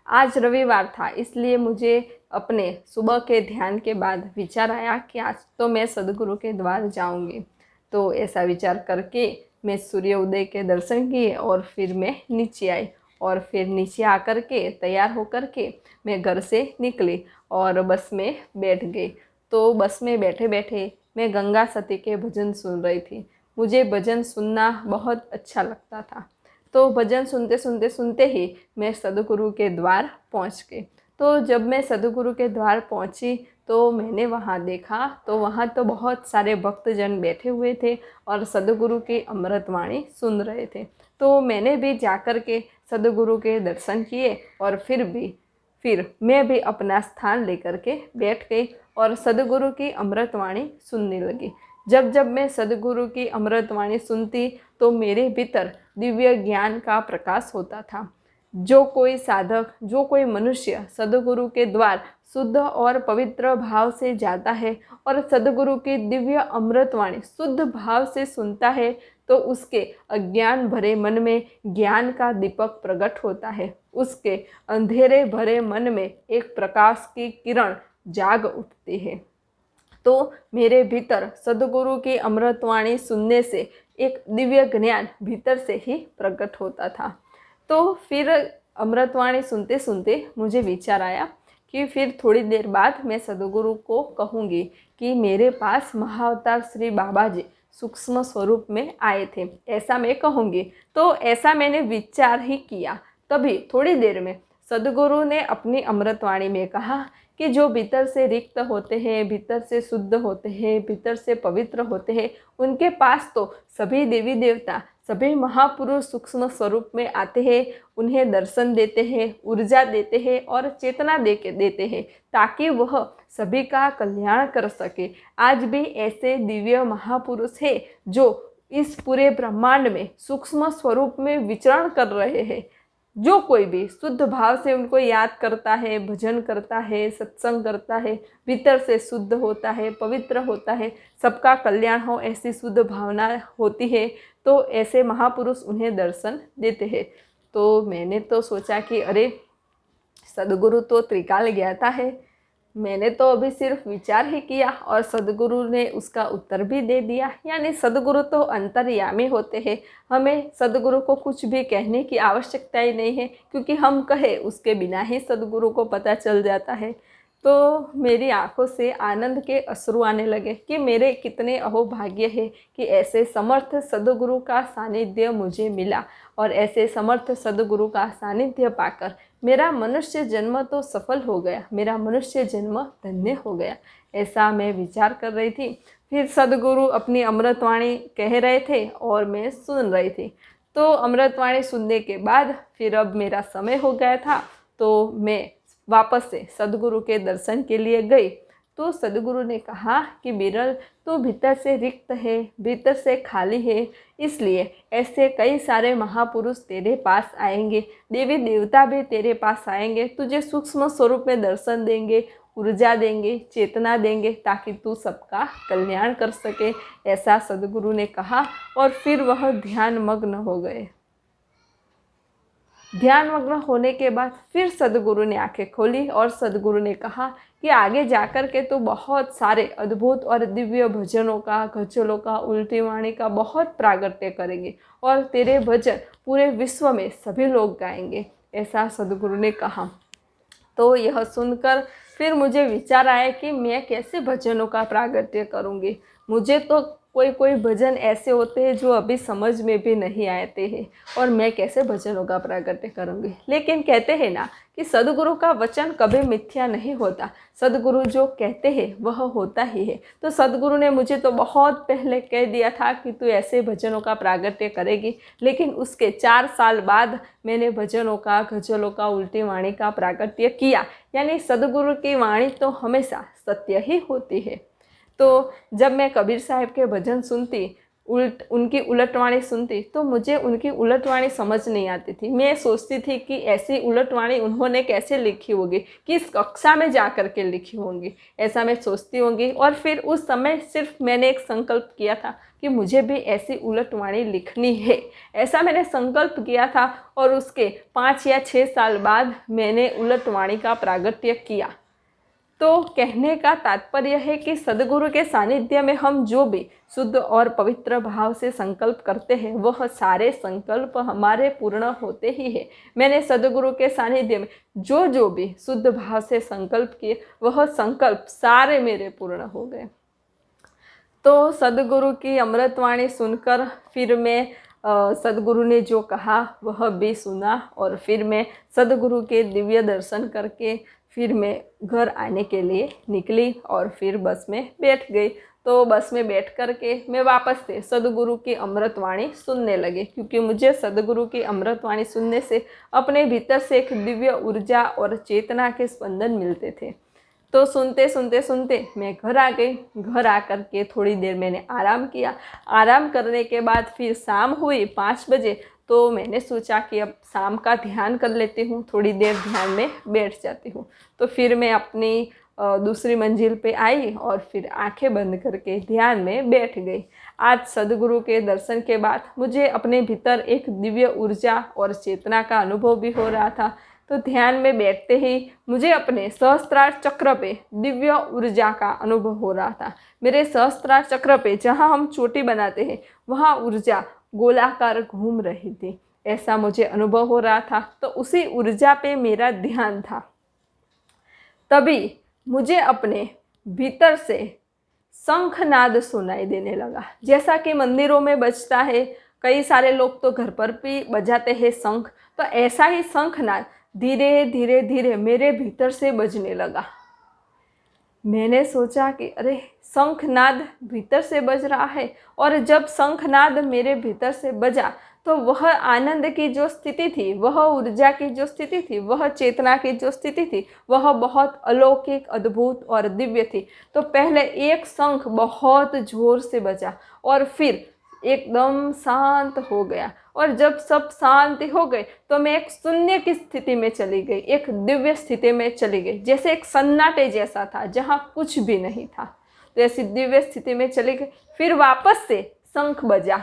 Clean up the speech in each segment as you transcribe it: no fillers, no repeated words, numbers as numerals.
आज रविवार था, इसलिए मुझे अपने सुबह के ध्यान के बाद विचार आया कि आज तो मैं सद्गुरु के द्वार जाऊंगी। तो ऐसा विचार करके मैं सूर्य उदय के दर्शन किए और फिर मैं नीचे आई, और फिर नीचे आकर के तैयार होकर के मैं घर से निकली और बस में बैठ गई। तो बस में बैठे बैठे मैं गंगा सती के भजन सुन रही थी। मुझे भजन सुनना बहुत अच्छा लगता था। तो भजन सुनते ही मैं सद्गुरु के द्वार पहुंच गई। तो जब मैं सद्गुरु के द्वार पहुंची तो मैंने वहाँ देखा, तो वहाँ तो बहुत सारे भक्तजन बैठे हुए थे और सद्गुरु की अमृतवाणी सुन रहे थे। तो मैंने भी जाकर के सद्गुरु के दर्शन किए और फिर मैं भी अपना स्थान लेकर के बैठ गई और सद्गुरु की अमृतवाणी सुनने लगी। जब जब मैं सद्गुरु की अमृतवाणी सुनती तो मेरे भीतर दिव्य ज्ञान का प्रकाश होता था। जो कोई साधक, जो कोई मनुष्य सद्गुरु के द्वार शुद्ध और पवित्र भाव से जाता है और सद्गुरु की दिव्य अमृतवाणी शुद्ध भाव से सुनता है तो उसके अज्ञान भरे मन में ज्ञान का दीपक प्रकट होता है। उसके अंधेरे भरे मन में एक प्रकाश की किरण जाग उठती है। तो मेरे भीतर सद्गुरु की अमृतवाणी सुनने से एक दिव्य ज्ञान भीतर से ही प्रकट होता था। तो फिर अमृतवाणी सुनते सुनते मुझे विचार आया कि फिर थोड़ी देर बाद मैं सद्गुरु को कहूँगी कि मेरे पास महाअवतार श्री बाबा जी सूक्ष्म स्वरूप में आए थे, ऐसा मैं कहूँगी। तो ऐसा मैंने विचार ही किया। तभी थोड़ी देर में सद्गुरु ने अपनी अमृतवाणी में कहा कि जो भीतर से रिक्त होते हैं, भीतर से शुद्ध होते हैं, भीतर से पवित्र होते हैं, उनके पास तो सभी देवी देवता, सभी महापुरुष सूक्ष्म स्वरूप में आते हैं, उन्हें दर्शन देते हैं, ऊर्जा देते हैं और चेतना देते हैं ताकि वह सभी का कल्याण कर सके। आज भी ऐसे दिव्य महापुरुष हैं जो इस पूरे ब्रह्मांड में सूक्ष्म स्वरूप में विचरण कर रहे हैं। जो कोई भी शुद्ध भाव से उनको याद करता है, भजन करता है, सत्संग करता है, भीतर से शुद्ध होता है, पवित्र होता है, सबका कल्याण हो ऐसी शुद्ध भावना होती है, तो ऐसे महापुरुष उन्हें दर्शन देते हैं। तो मैंने तो सोचा कि अरे सद्गुरु तो त्रिकाल ज्ञाता है। मैंने तो अभी सिर्फ विचार ही किया और सद्गुरु ने उसका उत्तर भी दे दिया। यानी सद्गुरु तो अंतर्यामी होते हैं, हमें सद्गुरु को कुछ भी कहने की आवश्यकता ही नहीं है, क्योंकि हम कहे उसके बिना ही सद्गुरु को पता चल जाता है। तो मेरी आंखों से आनंद के अश्रु आने लगे कि मेरे कितने अहोभाग्य है कि ऐसे समर्थ सद्गुरु का सानिध्य मुझे मिला, और ऐसे समर्थ सद्गुरु का सानिध्य पाकर मेरा मनुष्य जन्म तो सफल हो गया, मेरा मनुष्य जन्म धन्य हो गया, ऐसा मैं विचार कर रही थी। फिर सद्गुरु अपनी अमृतवाणी कह रहे थे और मैं सुन रही थी। तो अमृतवाणी सुनने के बाद फिर अब मेरा समय हो गया था, तो मैं वापस से सद्गुरु के दर्शन के लिए गई। तो सद्गुरु ने कहा कि बिरल, तू भीतर से रिक्त है, भीतर से खाली है, इसलिए ऐसे कई सारे महापुरुष तेरे पास आएंगे, देवी देवता भी तेरे पास आएंगे, तुझे सूक्ष्म स्वरूप में दर्शन देंगे, ऊर्जा देंगे, चेतना देंगे, ताकि तू सबका कल्याण कर सके, ऐसा सद्गुरु ने कहा। और फिर वह ध्यान मग्न हो गए। ध्यान मग्न होने के बाद फिर सद्गुरु ने आंखें खोली और सद्गुरु ने कहा कि आगे जाकर के तो बहुत सारे अद्भुत और दिव्य भजनों का, गजलों का, उल्टी वाणी का बहुत प्रागट्य करेंगे और तेरे भजन पूरे विश्व में सभी लोग गाएंगे, ऐसा सद्गुरु ने कहा। तो यह सुनकर फिर मुझे विचार आया कि मैं कैसे भजनों का प्रागट्य करूँगी। मुझे तो कोई भजन ऐसे होते हैं जो अभी समझ में भी नहीं आते हैं, और मैं कैसे भजनों का प्रागट्य करूँगी। लेकिन कहते हैं ना कि सद्गुरु का वचन कभी मिथ्या नहीं होता, सद्गुरु जो कहते हैं वह होता ही है। तो सद्गुरु ने मुझे तो बहुत पहले कह दिया था कि तू ऐसे भजनों का प्रागट्य करेगी, लेकिन उसके 4 साल बाद मैंने भजनों का, गजलों का, उल्टी वाणी का प्रागट्य किया। यानी सद्गुरु की वाणी तो हमेशा सत्य ही होती है। तो जब मैं कबीर साहब के भजन सुनती, उनकी उलटवाणी सुनती, तो मुझे उनकी उलटवाणी समझ नहीं आती थी। मैं सोचती थी कि ऐसी उलटवाणी उन्होंने कैसे लिखी होगी, किस कक्षा में जा कर के लिखी होंगी, ऐसा मैं सोचती होंगी। और फिर उस समय सिर्फ मैंने एक संकल्प किया था कि मुझे भी ऐसी उलटवाणी लिखनी है। ऐसा मैंने संकल्प किया था और उसके 5 या 6 साल बाद मैंने उलटवाणी का प्रागट्य किया। तो कहने का तात्पर्य है कि सद्गुरु के सानिध्य में हम जो भी शुद्ध और पवित्र भाव से संकल्प करते हैं वह सारे संकल्प हमारे पूर्ण होते ही है। मैंने सद्गुरु के सानिध्य में जो भी शुद्ध भाव से संकल्प किए वह संकल्प सारे मेरे पूर्ण हो गए। तो सद्गुरु की अमृतवाणी सुनकर फिर मैं सद्गुरु ने जो कहा वह भी सुना और फिर मैं सद्गुरु के दिव्य दर्शन करके फिर मैं घर आने के लिए निकली और फिर बस में बैठ गई। तो बस में बैठ कर के मैं वापस से सद्गुरु की अमृतवाणी सुनने लगी, क्योंकि मुझे सद्गुरु की अमृतवाणी सुनने से अपने भीतर से एक दिव्य ऊर्जा और चेतना के स्पंदन मिलते थे। तो सुनते सुनते मैं घर आ गई। घर आकर के थोड़ी देर मैंने आराम किया। आराम करने के बाद फिर शाम हुई 5 बजे। तो मैंने सोचा कि अब शाम का ध्यान कर लेती हूँ, थोड़ी देर ध्यान में बैठ जाती हूँ। तो फिर मैं अपनी दूसरी मंजिल पे आई और फिर आंखें बंद करके ध्यान में बैठ गई। आज सद्गुरु के दर्शन के बाद मुझे अपने भीतर एक दिव्य ऊर्जा और चेतना का अनुभव भी हो रहा था। तो ध्यान में बैठते ही मुझे अपने सहस्त्रार चक्र पे दिव्य ऊर्जा का अनुभव हो रहा था। मेरे सहस्त्रार चक्र पे जहाँ हम चोटी बनाते हैं वहाँ ऊर्जा गोलाकार घूम रही थी, ऐसा मुझे अनुभव हो रहा था। तो उसी ऊर्जा पे मेरा ध्यान था। तभी मुझे अपने भीतर से शंखनाद सुनाई देने लगा, जैसा कि मंदिरों में बजता है। कई सारे लोग तो घर पर भी बजाते हैं शंख। तो ऐसा ही शंखनाद धीरे धीरे धीरे मेरे भीतर से बजने लगा। मैंने सोचा कि अरे शंखनाद भीतर से बज रहा है। और जब शंखनाद मेरे भीतर से बजा तो वह आनंद की जो स्थिति थी, वह ऊर्जा की जो स्थिति थी, वह चेतना की जो स्थिति थी, वह बहुत अलौकिक, अद्भुत और दिव्य थी। तो पहले एक शंख बहुत जोर से बजा और फिर एकदम शांत हो गया। और जब सब शांति हो गई तो मैं एक शून्य की स्थिति में चली गई, एक दिव्य स्थिति में चली गई, जैसे एक सन्नाटे जैसा था जहाँ कुछ भी नहीं था। तो ऐसी दिव्य स्थिति में चली गई। फिर वापस से शंख बजा,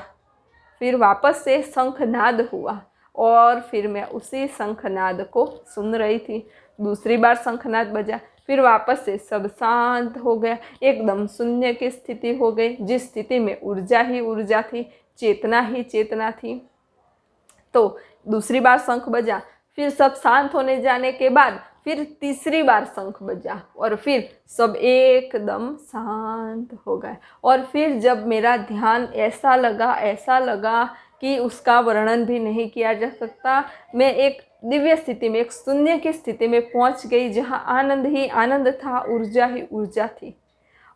फिर वापस से शंखनाद हुआ और फिर मैं उसी शंखनाद को सुन रही थी। दूसरी बार शंखनाद बजा, फिर वापस से सब शांत हो गया, एकदम शून्य की स्थिति हो गई, जिस स्थिति में ऊर्जा ही ऊर्जा थी, चेतना ही चेतना थी। तो दूसरी बार शंख बजा, फिर सब शांत होने जाने के बाद फिर तीसरी बार शंख बजा और फिर सब एकदम शांत हो गए। और फिर जब मेरा ध्यान ऐसा लगा कि उसका वर्णन भी नहीं किया जा सकता, मैं एक दिव्य स्थिति में, एक शून्य की स्थिति में पहुंच गई, जहां आनंद ही आनंद था, ऊर्जा ही ऊर्जा थी।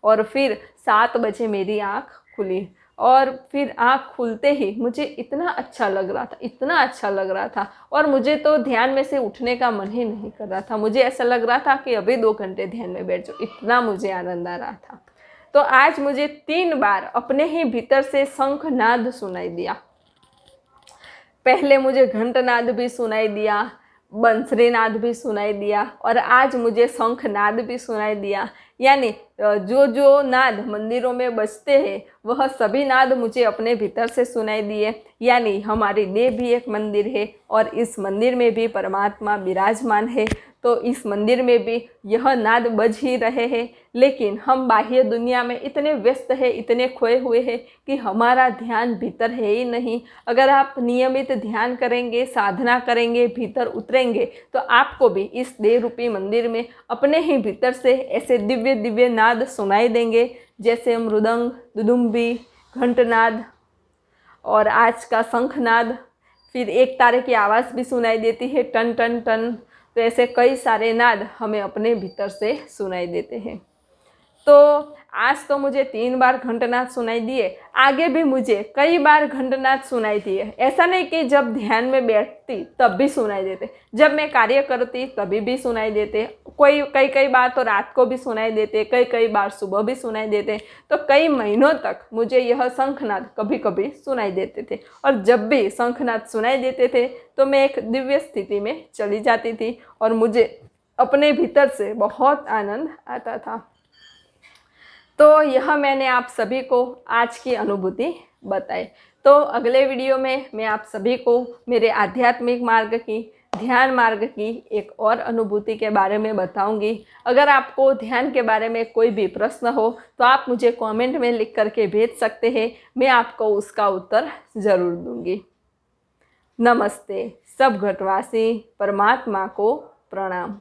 और फिर 7 बजे मेरी आँख खुली और फिर आँख खुलते ही मुझे इतना अच्छा लग रहा था, इतना अच्छा लग रहा था। और मुझे तो ध्यान में से उठने का मन ही नहीं कर रहा था। मुझे ऐसा लग रहा था कि अभी 2 घंटे ध्यान में बैठ जाओ, इतना मुझे आनंद आ रहा था। तो आज मुझे 3 बार अपने ही भीतर से शंखनाद सुनाई दिया। पहले मुझे घंटनाद भी सुनाई दिया, बंसरीनाद भी सुनाई दिया और आज मुझे शंखनाद भी सुनाई दिया। यानी जो नाद मंदिरों में बजते हैं वह सभी नाद मुझे अपने भीतर से सुनाई दिए। यानी हमारी देह भी एक मंदिर है और इस मंदिर में भी परमात्मा विराजमान है। तो इस मंदिर में भी यह नाद बज ही रहे हैं, लेकिन हम बाह्य दुनिया में इतने व्यस्त हैं, इतने खोए हुए हैं कि हमारा ध्यान भीतर है ही नहीं। अगर आप नियमित ध्यान करेंगे, साधना करेंगे, भीतर उतरेंगे तो आपको भी इस देह रूपी मंदिर में अपने ही भीतर से ऐसे दिव्य दिव्य नाद सुनाई देंगे, जैसे मृदंग, दुदुम्बी, घंटनाद और आज का शंखनाद। फिर एक तारे की आवाज़ भी सुनाई देती है, टन टन टन। तो ऐसे कई सारे नाद हमें अपने भीतर से सुनाई देते हैं। तो आज तो मुझे 3 बार घंटनाद सुनाई दिए, आगे भी मुझे कई बार घंटनाद सुनाई दिए। ऐसा नहीं कि जब ध्यान में बैठती तब भी सुनाई देते, जब मैं कार्य करती तभी भी सुनाई देते। कई बार तो रात को भी सुनाई देते, कई बार सुबह भी सुनाई देते। तो कई महीनों तक मुझे यह शंखनाद कभी कभी सुनाई देते थे। और जब भी शंखनाद सुनाई देते थे तो मैं एक दिव्य स्थिति में चली जाती थी और मुझे अपने भीतर से बहुत आनंद आता था। तो यह मैंने आप सभी को आज की अनुभूति बताई। तो अगले वीडियो में मैं आप सभी को मेरे आध्यात्मिक मार्ग की, ध्यान मार्ग की एक और अनुभूति के बारे में बताऊंगी। अगर आपको ध्यान के बारे में कोई भी प्रश्न हो तो आप मुझे कमेंट में लिख करके भेज सकते हैं, मैं आपको उसका उत्तर ज़रूर दूंगी। नमस्ते। सब घटवासी परमात्मा को प्रणाम।